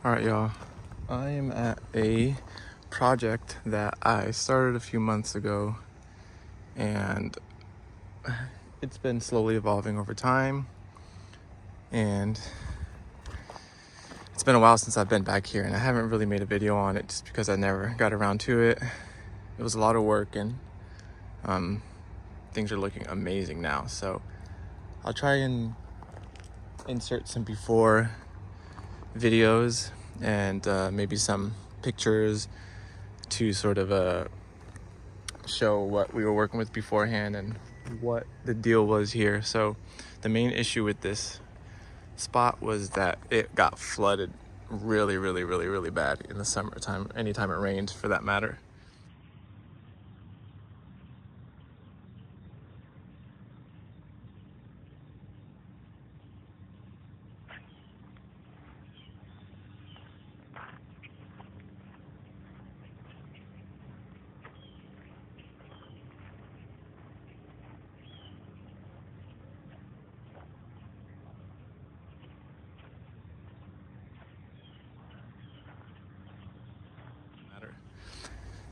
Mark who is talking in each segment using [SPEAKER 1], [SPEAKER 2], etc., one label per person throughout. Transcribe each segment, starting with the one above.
[SPEAKER 1] All right, y'all. I am at a project that I started a few months ago, and it's been slowly evolving over time. And it's been a while since I've been back here, and I haven't really made a video on it just because I never got around to it. It was a lot of work, and things are looking amazing now. So I'll try and insert some before videos and maybe some pictures to sort of show what we were working with beforehand and what the deal was here. So the main issue with this spot was that it got flooded really bad in the summertime, anytime it rained for that matter.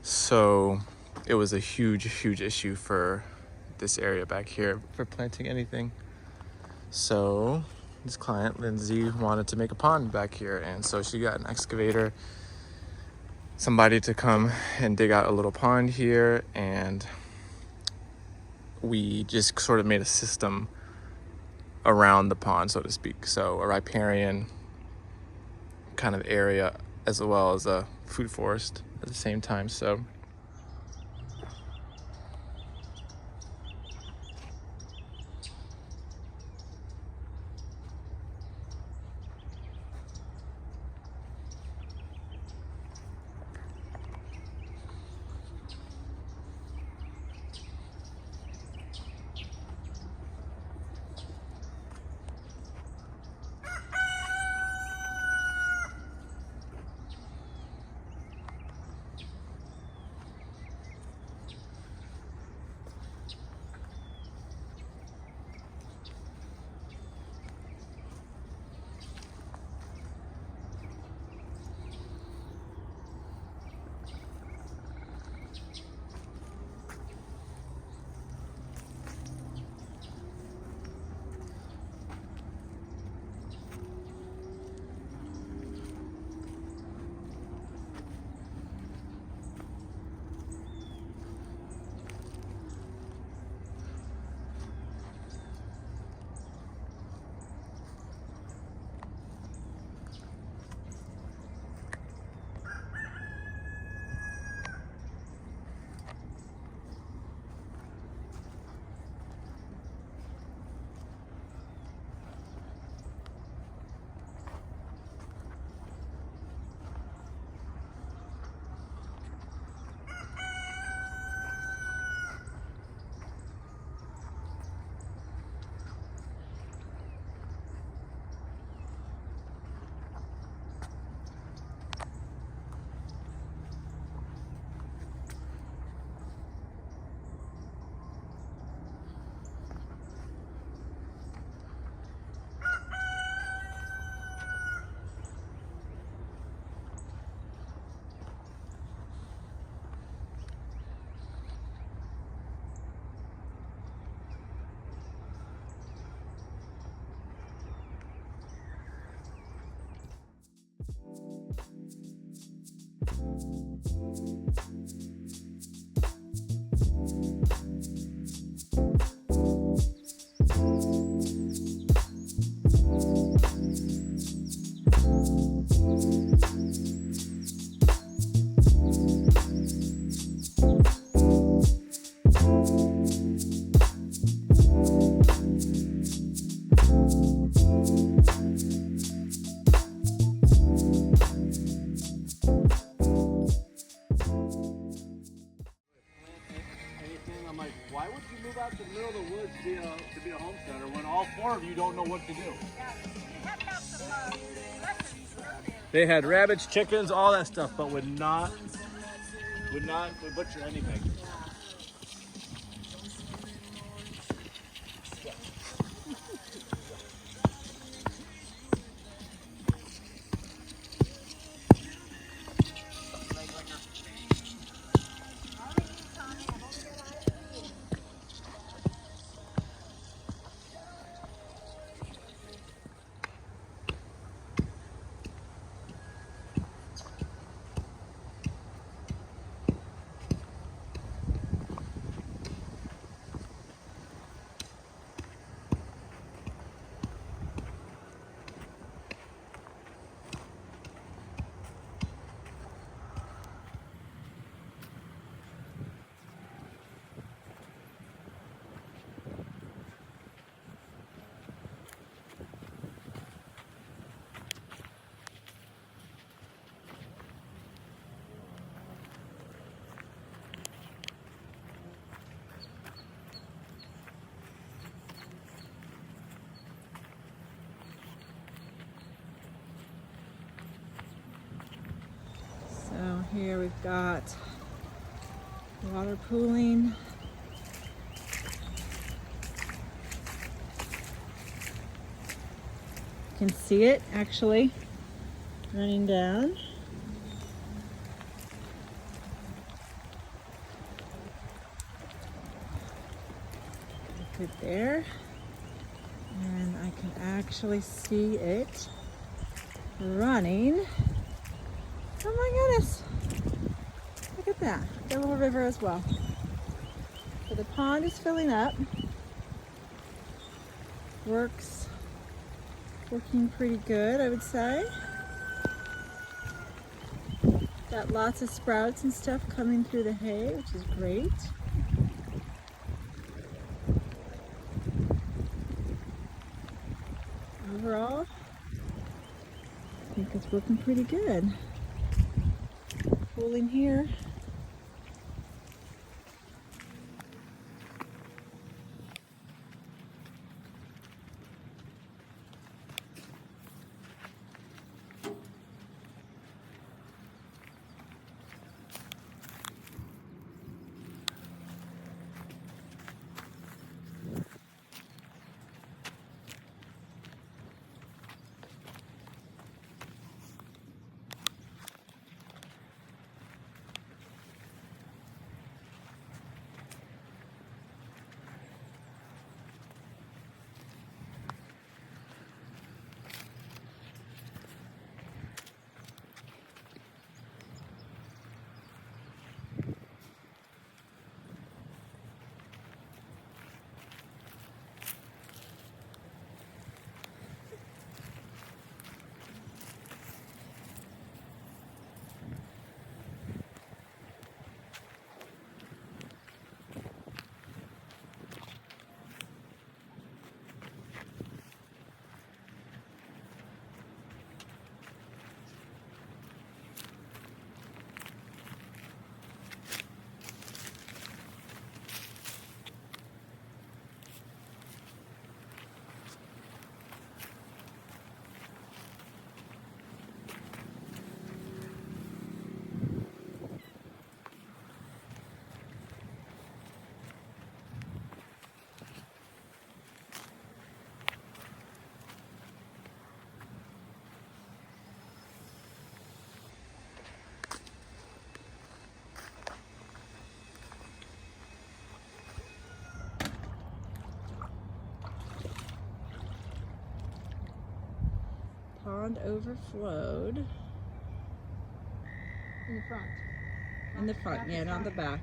[SPEAKER 1] So it was a huge issue for this area back here for planting anything. So this client, Lindsay, wanted to make a pond back here, and so she got an excavator, somebody to come and dig out a little pond here, and we just sort of made a system around the pond, so to speak. So a riparian kind of area as well as a food forest at the same time. So
[SPEAKER 2] why would you move out to the middle of the woods to be a homesteader when all four of you don't know what to do? They had rabbits, chickens, all that stuff, but would butcher anything.
[SPEAKER 3] Here we've got water pooling. You can see it actually running down. Good there. And I can actually see it running. Oh my goodness. Look at that. Got a little river as well. So the pond is filling up. Working pretty good, I would say. Got lots of sprouts and stuff coming through the hay, which is great. Overall, I think it's working pretty good. Pooling here. Pond overflowed.
[SPEAKER 4] In the front.
[SPEAKER 3] In the front, yeah, not the back.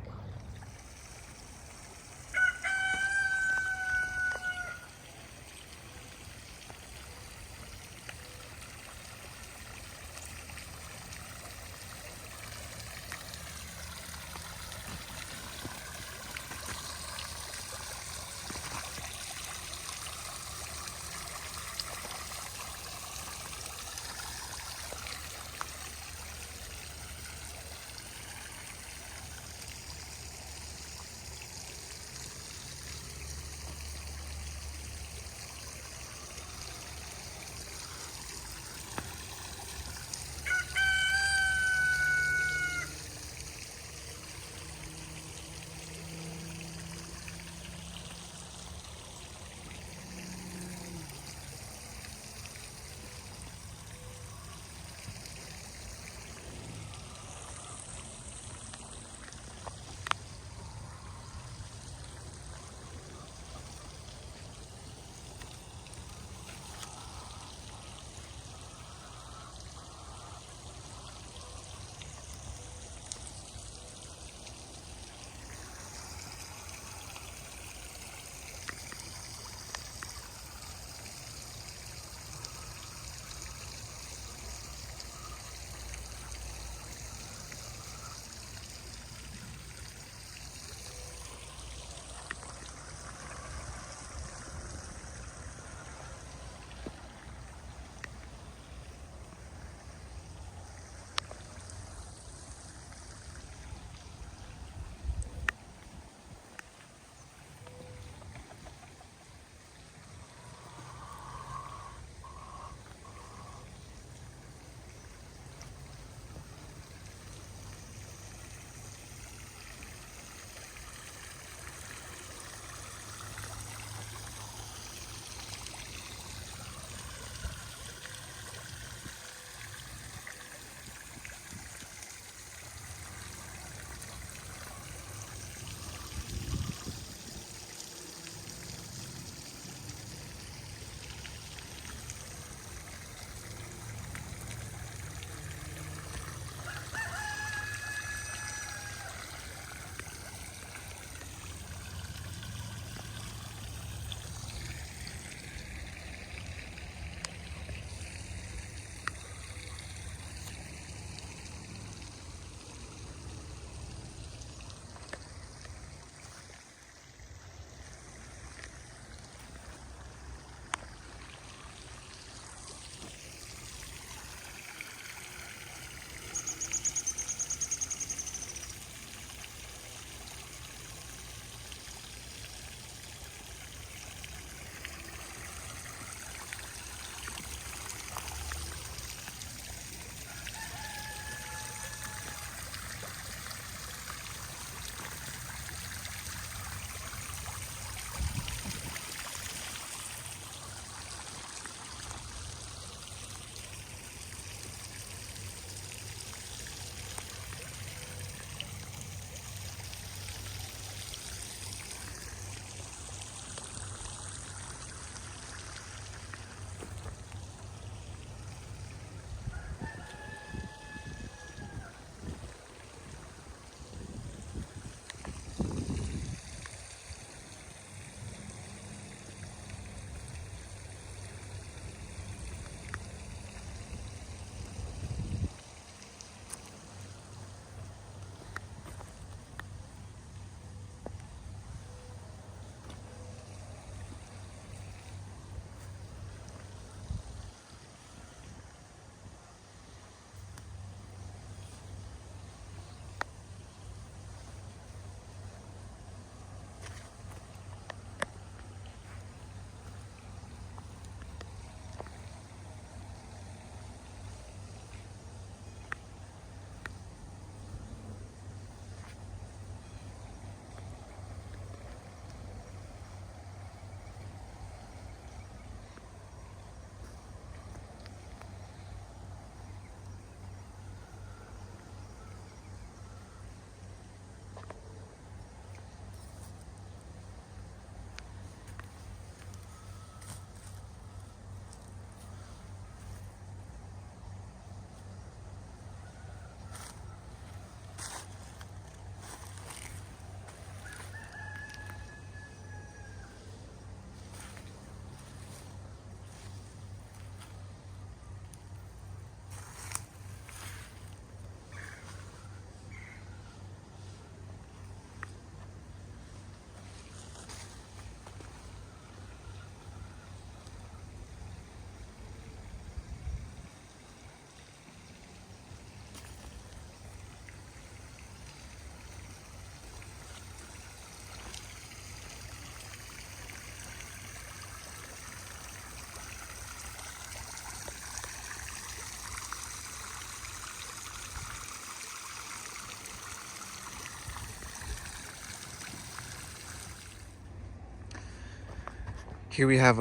[SPEAKER 1] Here we have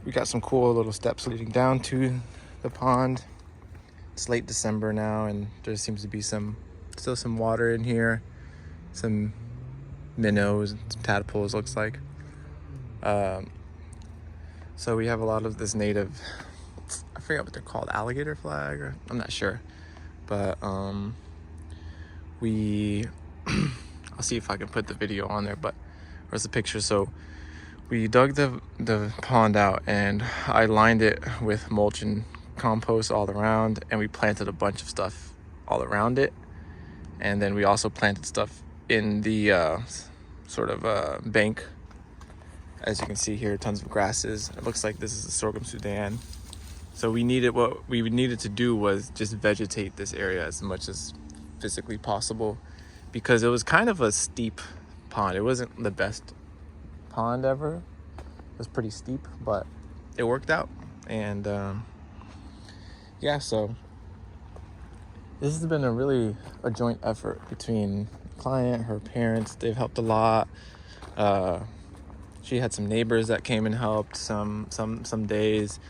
[SPEAKER 1] we got some cool little steps leading down to the pond. It's late December now, and there seems to be still some water in here. Some minnows, some tadpoles, looks like. So we have a lot of this native, I forget what they're called, alligator flag, or I'm not sure. But I'll see if I can put the video on there, but where's the picture? So we dug the pond out, and I lined it with mulch and compost all around, and we planted a bunch of stuff all around it. And then we also planted stuff in the sort of bank. As you can see here, tons of grasses. It looks like this is the sorghum Sudan. So what we needed to do was just vegetate this area as much as physically possible, because it was kind of a steep pond. It wasn't the best pond ever. It was pretty steep, but it worked out. And yeah, so this has been a joint effort between the client, her parents. They've helped a lot. She had some neighbors that came and helped some days.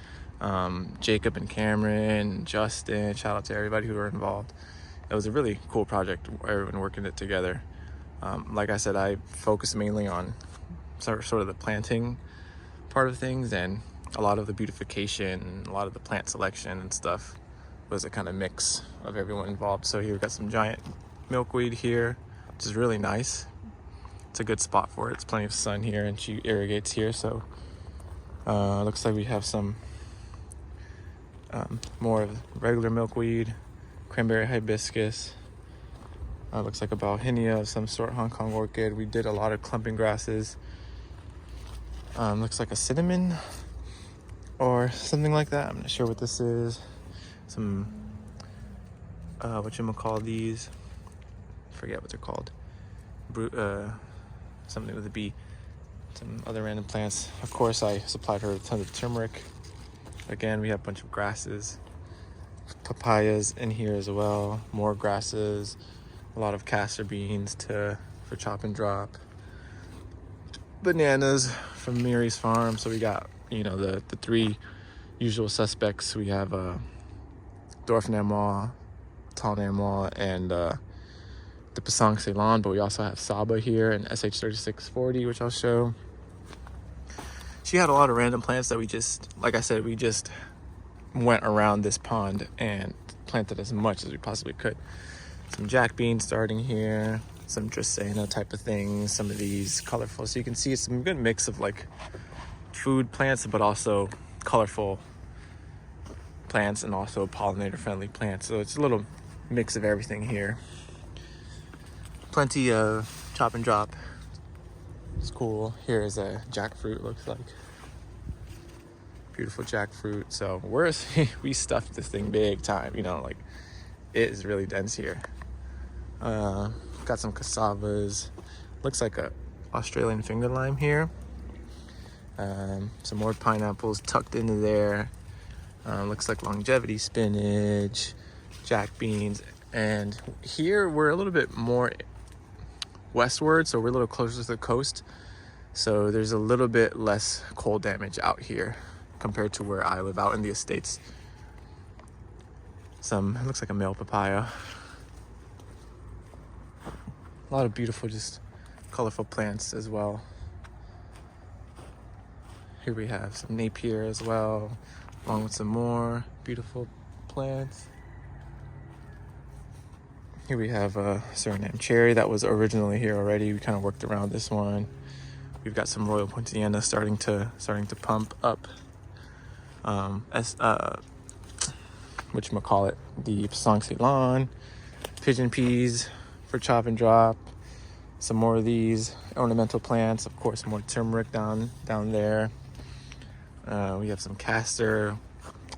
[SPEAKER 1] Jacob and Cameron, Justin, shout out to everybody who were involved. It was a really cool project, everyone working it together. Like I said, I focused mainly on sort of the planting part of things, and a lot of the beautification, a lot of the plant selection and stuff was a kind of mix of everyone involved. So here we've got some giant milkweed here, which is really nice. It's a good spot for it. It's plenty of sun here, and she irrigates here. So looks like we have some more of regular milkweed, cranberry hibiscus. Looks like a bauhinia of some sort, Hong Kong orchid. We did a lot of clumping grasses. Looks like a cinnamon or something like that. I'm not sure what this is. Some whatchamacall these? Forget what they're called. Something with a B. Some other random plants. Of course, I supplied her with tons of turmeric. Again, we have a bunch of grasses, papayas in here as well, more grasses, a lot of castor beans for chop and drop, bananas from Mary's farm. So we got, the three usual suspects. We have dwarf Namois, tall Namois, and the Pasang Ceylon, but we also have Saba here and SH3640, which I'll show. She had a lot of random plants that we just went around this pond and planted as much as we possibly could. Some jack beans starting here, some Dracaena type of things, some of these colorful. So you can see it's a good mix of like food plants, but also colorful plants and also pollinator friendly plants. So it's a little mix of everything here. Plenty of chop and drop. It's cool. Here is a jackfruit, looks like. Beautiful jackfruit. So we stuffed this thing big time, like it is really dense here. Got some cassavas. Looks like a Australian finger lime here. Some more pineapples tucked into there. Looks like longevity spinach, jack beans. And here we're a little bit more westward, so we're a little closer to the coast. So there's a little bit less cold damage out here compared to where I live out in the estates. It looks like a male papaya. A lot of beautiful, just colorful plants as well. Here we have some napier as well, along with some more beautiful plants. Here we have a Suriname cherry that was originally here already. We kind of worked around this one. We've got some Royal Poinciana starting to pump up. The Pasang Ceylon, pigeon peas for chop and drop. Some more of these ornamental plants. Of course, more turmeric down there. We have some castor.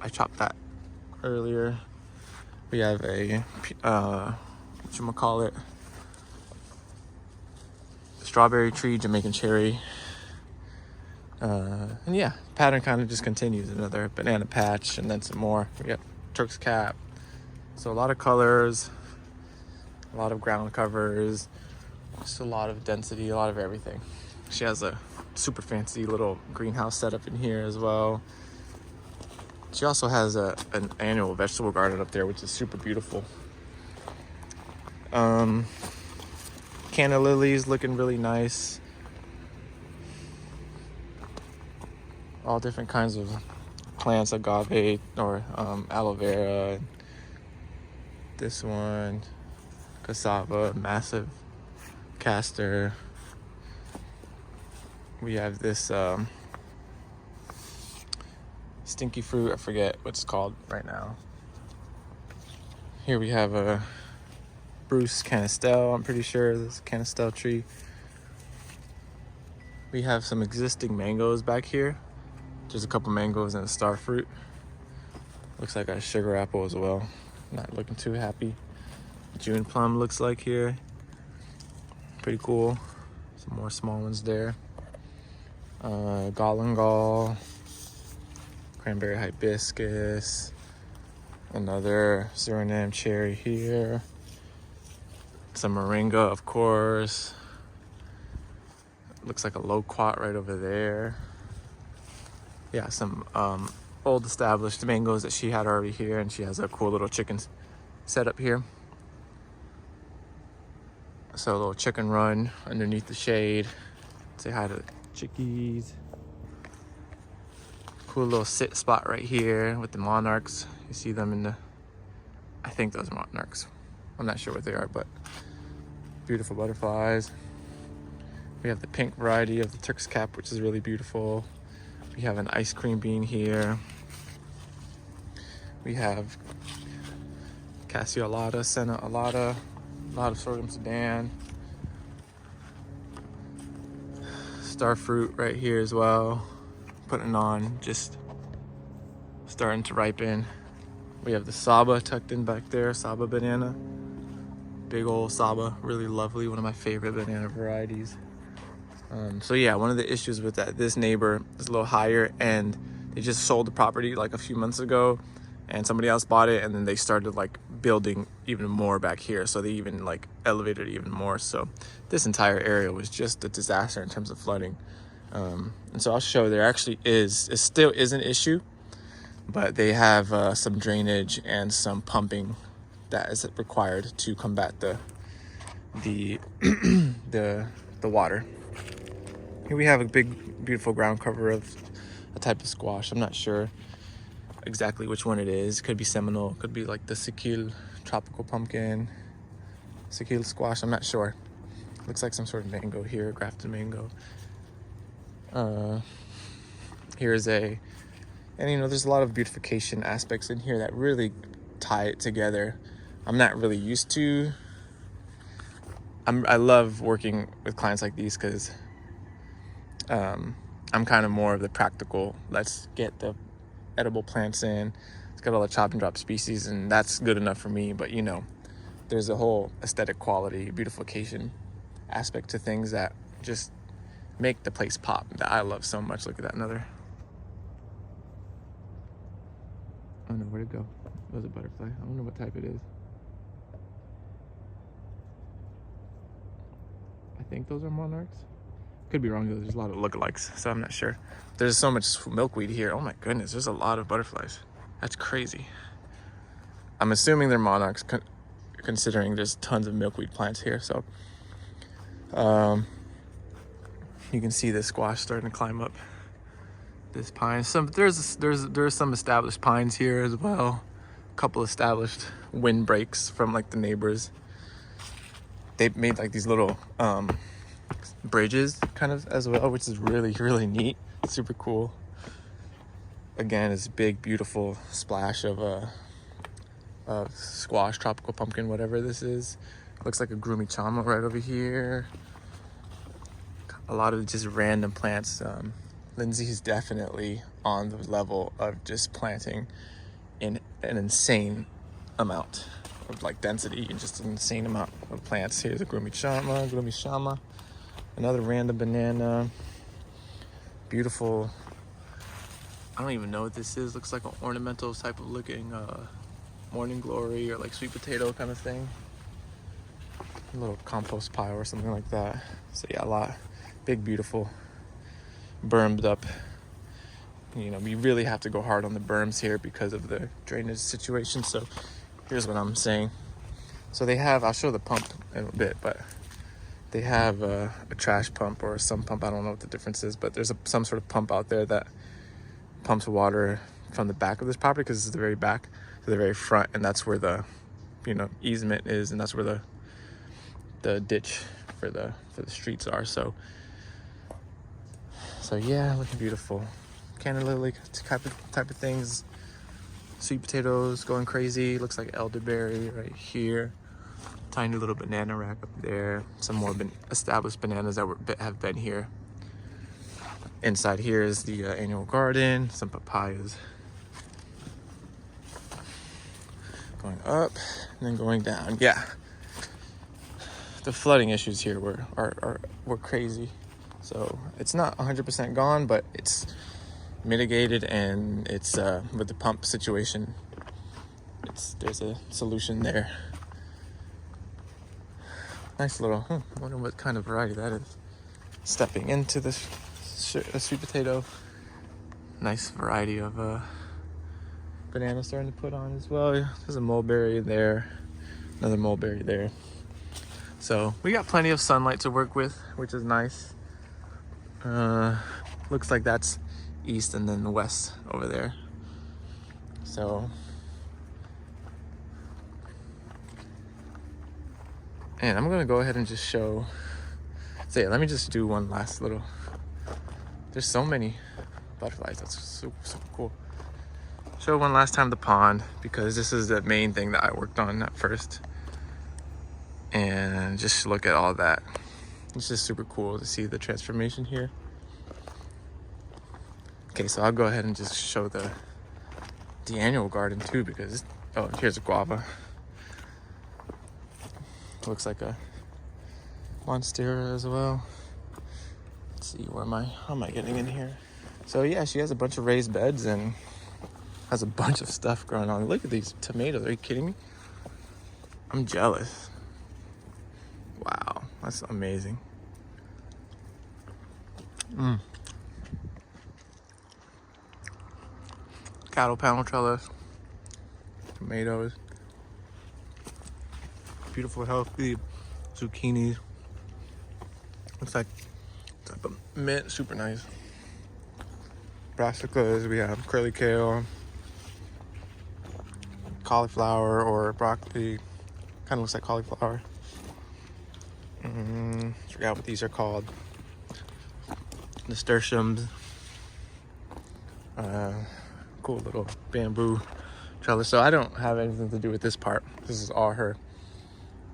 [SPEAKER 1] I chopped that earlier. We have a strawberry tree, Jamaican cherry. And yeah, pattern kind of just continues. Another banana patch, and then some more. We got Turk's cap. So a lot of colors, a lot of ground covers, just a lot of density, a lot of everything. She has a super fancy little greenhouse setup in here as well. She also has an annual vegetable garden up there, which is super beautiful. Canna lilies looking really nice. All different kinds of plants, agave or aloe vera. This one, cassava, massive castor. We have this stinky fruit. I forget what it's called right now. Here we have a Bruce Canistel. I'm pretty sure this is a Canistel tree. We have some existing mangoes back here. There's a couple mangoes and a star fruit. Looks like a sugar apple as well. Not looking too happy. June plum looks like here. Pretty cool. Some more small ones there. Galangal, cranberry hibiscus, another Suriname cherry here, some moringa, of course. Looks like a loquat right over there. Yeah, some old established mangoes that she had already here, and she has a cool little chicken setup here. So a little chicken run underneath the shade. Say hi to the chickies. Cool little sit spot right here with the monarchs. You see them in the, I think those are monarchs. I'm not sure what they are, but beautiful butterflies. We have the pink variety of the Turk's cap, which is really beautiful. We have an ice cream bean here. We have Cassiolata, Senna alata, a lot of sorghum Sudan. Star fruit right here as well, putting on, just starting to ripen. We have the Saba tucked in back there, Saba banana. Big old Saba, really lovely, one of my favorite banana varieties. So yeah, one of the issues with that, this neighbor is a little higher, and they just sold the property like a few months ago, and somebody else bought it, and then they started like building even more back here, so they even like elevated it even more. So this entire area was just a disaster in terms of flooding. And so I'll show there actually it still is an issue, but they have some drainage and some pumping that is required to combat the water. Here we have a big beautiful ground cover of a type of squash. I'm not sure exactly which one it is. Could be Seminole, could be like the Siquil tropical pumpkin, Siquil squash, I'm not sure. Looks like some sort of mango here, grafted mango. Here's and you know, there's a lot of beautification aspects in here that really tie it together. I'm not really used to, I love working with clients like these because I'm kind of more of the practical, let's get the edible plants in, let's get all the chop and drop species, and that's good enough for me. But you know, there's a whole aesthetic quality, beautification aspect to things that just make the place pop that I love so much. Look at that, another. I don't know where to go. That was a butterfly. I don't know what type it is. I think those are monarchs. Could be wrong, there's a lot of lookalikes, so I'm not sure. There's so much milkweed here. Oh my goodness, there's a lot of butterflies. That's crazy. I'm assuming they're monarchs, considering there's tons of milkweed plants here. So you can see the squash starting to climb up this pine. There's some established pines here as well. A couple established windbreaks from like the neighbors. They made like these little bridges kind of as well, which is really, really neat. Super cool. Again, it's a big, beautiful splash of squash, tropical pumpkin, whatever this is. Looks like a groomy chama right over here. A lot of just random plants. Lindsay's definitely on the level of just planting in an insane amount of like density and just an insane amount of plants. Here's a groomy shama, another random banana. Beautiful. I don't even know what this is. Looks like an ornamental type of looking morning glory or like sweet potato kind of thing. A little compost pile or something like that. So yeah, a lot. Big, beautiful bermed up. You know, we really have to go hard on the berms here because of the drainage situation. So here's what I'm saying. So they have, I'll show the pump in a bit, but they have a trash pump or some pump. I don't know what the difference is, but there's some sort of pump out there that pumps water from the back of this property, because it's the very back to the very front, and that's where the, you know, easement is, and that's where the ditch for the streets are. So yeah, looking beautiful. Canada lily type of things. Sweet potatoes going crazy. Looks like elderberry right here. Tiny little banana rack up there. Some more established bananas that have been here. Inside here is the annual garden. Some papayas. Going up and then going down. Yeah. The flooding issues here were crazy. So it's not 100% gone, but it's mitigated, and it's with the pump situation, there's a solution there. Nice little, I wonder what kind of variety that is. Stepping into the sweet potato. Nice variety of banana starting to put on as well. There's a mulberry there, another mulberry there. So we got plenty of sunlight to work with, which is nice. Looks like that's east and then the west over there. So, and I'm gonna go ahead and just show. So yeah, let me just do one last little. There's so many butterflies. That's super cool. Show one last time the pond, because this is the main thing that I worked on at first. And just look at all that. It's just super cool to see the transformation here. Okay, so I'll go ahead and just show the annual garden too, because, oh, here's a guava. Looks like a monstera as well. Let's see, how am I getting in here? So yeah, she has a bunch of raised beds and has a bunch of stuff growing on. Look at these tomatoes, are you kidding me? I'm jealous. Wow, that's amazing. Cattle panel trellis, tomatoes, beautiful healthy zucchinis. Looks like type of mint, super nice. Brassicas, we have curly kale, cauliflower or broccoli. Kind of looks like cauliflower. Forgot what these are called. Nasturtiums. Cool little bamboo trellis. So I don't have anything to do with this part. This is all her.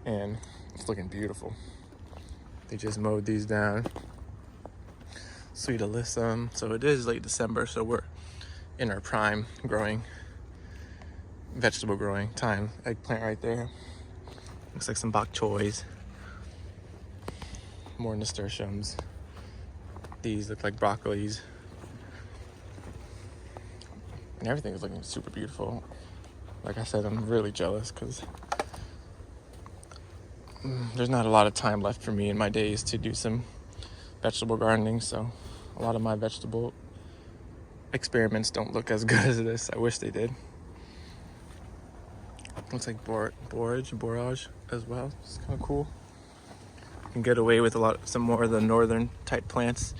[SPEAKER 1] And it's looking beautiful. They just mowed these down. Sweet alyssum. So it is late December, so we're in our prime vegetable growing time. Eggplant right there. Looks like some bok choys. More nasturtiums. These look like broccolis. And everything is looking super beautiful. Like I said, I'm really jealous because there's not a lot of time left for me in my days to do some vegetable gardening. So a lot of my vegetable experiments don't look as good as this. I wish they did. Looks like borage as well. It's kind of cool. You can get away with some more of the northern type plants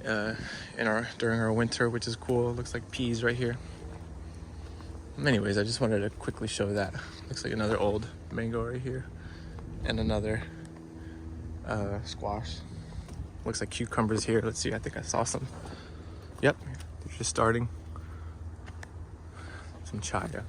[SPEAKER 1] during our winter, which is cool. Looks like peas right here. Anyways, I just wanted to quickly show that. Looks like another old mango right here, and another squash. Looks like cucumbers here. Let's see, I think I saw some. Yep, they're just starting. Some chaya.